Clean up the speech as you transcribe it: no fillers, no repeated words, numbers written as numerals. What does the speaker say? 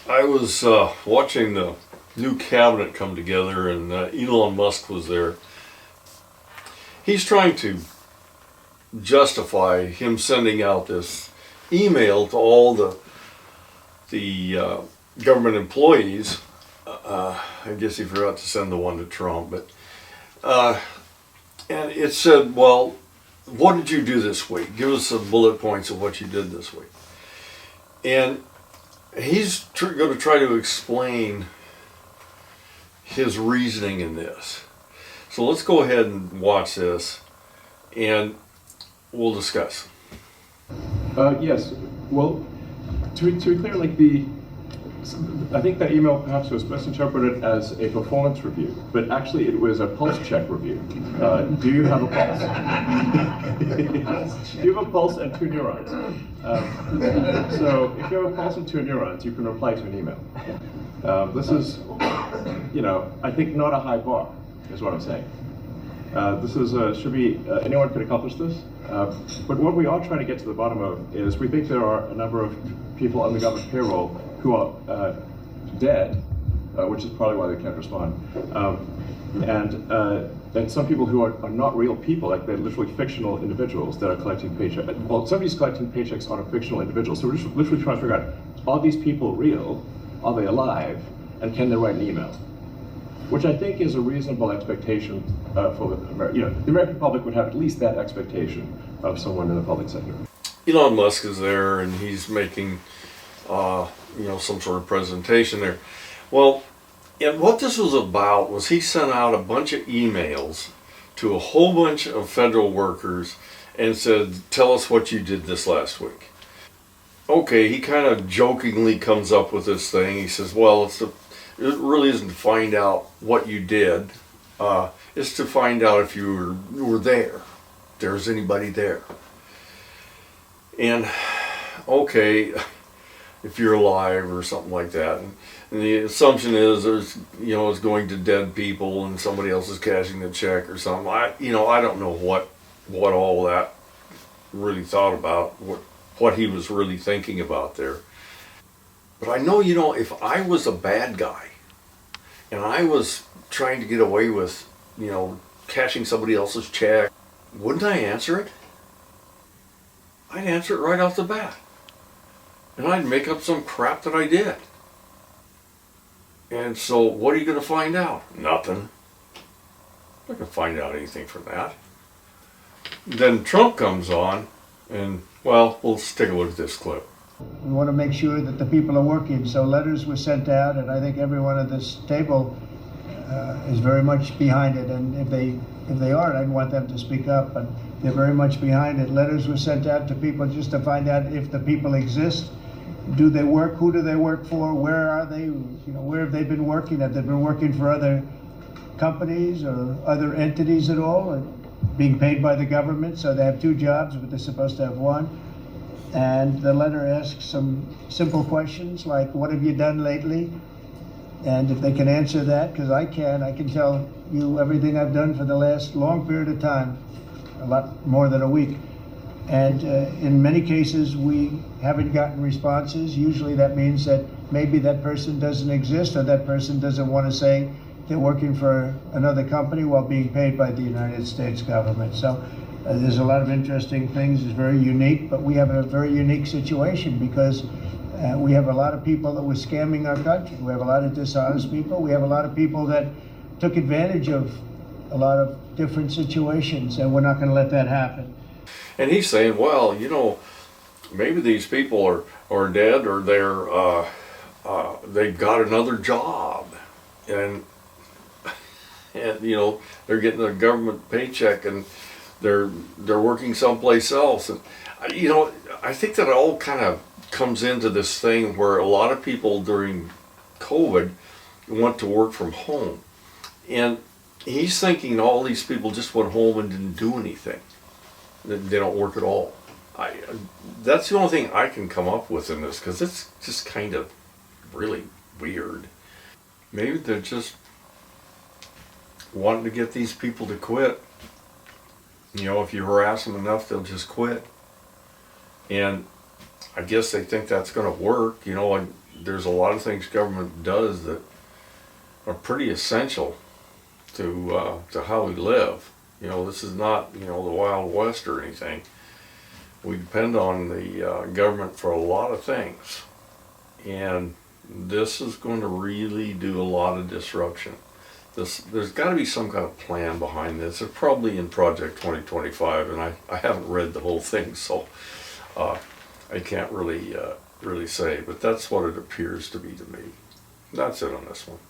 I was watching the new cabinet come together, and Elon Musk was there. He's trying to justify him sending out this email to all the government employees. I guess he forgot to send the one to Trump, but and it said, "Well, what did you do this week? Give us some bullet points of what you did this week." And he's going to try to explain his reasoning in this. So let's go ahead and watch this, and we'll discuss. Yes. Well, to be clear, I think that email perhaps was misinterpreted as a performance review, but actually it was a pulse check review. Do you have a pulse? Do you have a pulse and two neurons? So if you have a pulse and two neurons, you can reply to an email. This is, I think not a high bar, is what I'm saying. This is should be anyone could accomplish this. But what we are trying to get to the bottom of is we think there are a number of people on the government payroll who are dead, which is probably why they can't respond, and some people who are not real people, like they're literally fictional individuals that are collecting paychecks. Well, somebody's collecting paychecks on a fictional individual, so we're just literally trying to figure out, are these people real? Are they alive? And can they write an email? Which I think is a reasonable expectation for the American public would have at least that expectation of someone in the public sector. Elon Musk is there, and he's making some sort of presentation there. Well, and what this was about was he sent out a bunch of emails to a whole bunch of federal workers and said, "Tell us what you did this last week." Okay, he kind of jokingly comes up with this thing. He says, "Well, it really isn't to find out what you did. It's to find out if you were there. If there's anybody there. And okay, if you're alive or something like that." And the assumption is it's going to dead people and somebody else is cashing the check or something. I don't know what all that really thought about, what he was really thinking about there. But I know, if I was a bad guy and I was trying to get away with, cashing somebody else's check, wouldn't I answer it? I'd answer it right off the bat. And I'd make up some crap that I did. And so what are you going to find out? Nothing. I'm not going to find out anything from that. Then Trump comes on, and, well, let's take a look at this clip. We want to make sure that the people are working, so letters were sent out, and I think everyone at this table is very much behind it. And if they aren't, I'd want them to speak up, but they're very much behind it. Letters were sent out to people just to find out if the people exist. Do they work? Who do they work for? Where are they? Where have they been working? Have they been working for other companies or other entities at all? Or being paid by the government, so they have two jobs, but they're supposed to have one. And the letter asks some simple questions like, what have you done lately? And if they can answer that, because I can tell you everything I've done for the last long period of time, a lot more than a week. And in many cases, we haven't gotten responses. Usually that means that maybe that person doesn't exist, or that person doesn't want to say they're working for another company while being paid by the United States government. So there's a lot of interesting things. It's very unique, but we have a very unique situation because we have a lot of people that were scamming our country. We have a lot of dishonest people. We have a lot of people that took advantage of a lot of different situations, and we're not going to let that happen. And he's saying, well, maybe these people are dead, or they've got another job, and they're getting a government paycheck and they're working someplace else. And I think that all kind of comes into this thing where a lot of people during COVID went to work from home, and he's thinking all these people just went home and didn't do anything. They don't work at all. That's the only thing I can come up with in this, because it's just kind of really weird. Maybe they're just wanting to get these people to quit. If you harass them enough, they'll just quit. And I guess they think that's going to work. And there's a lot of things government does that are pretty essential to how we live. You know, this is not, you know, the Wild West or anything. We depend on the government for a lot of things, and this is going to really do a lot of disruption. There's got to be some kind of plan behind this. It's probably in Project 2025, and I haven't read the whole thing, so I can't really say, but that's what it appears to be to me. That's it on this one.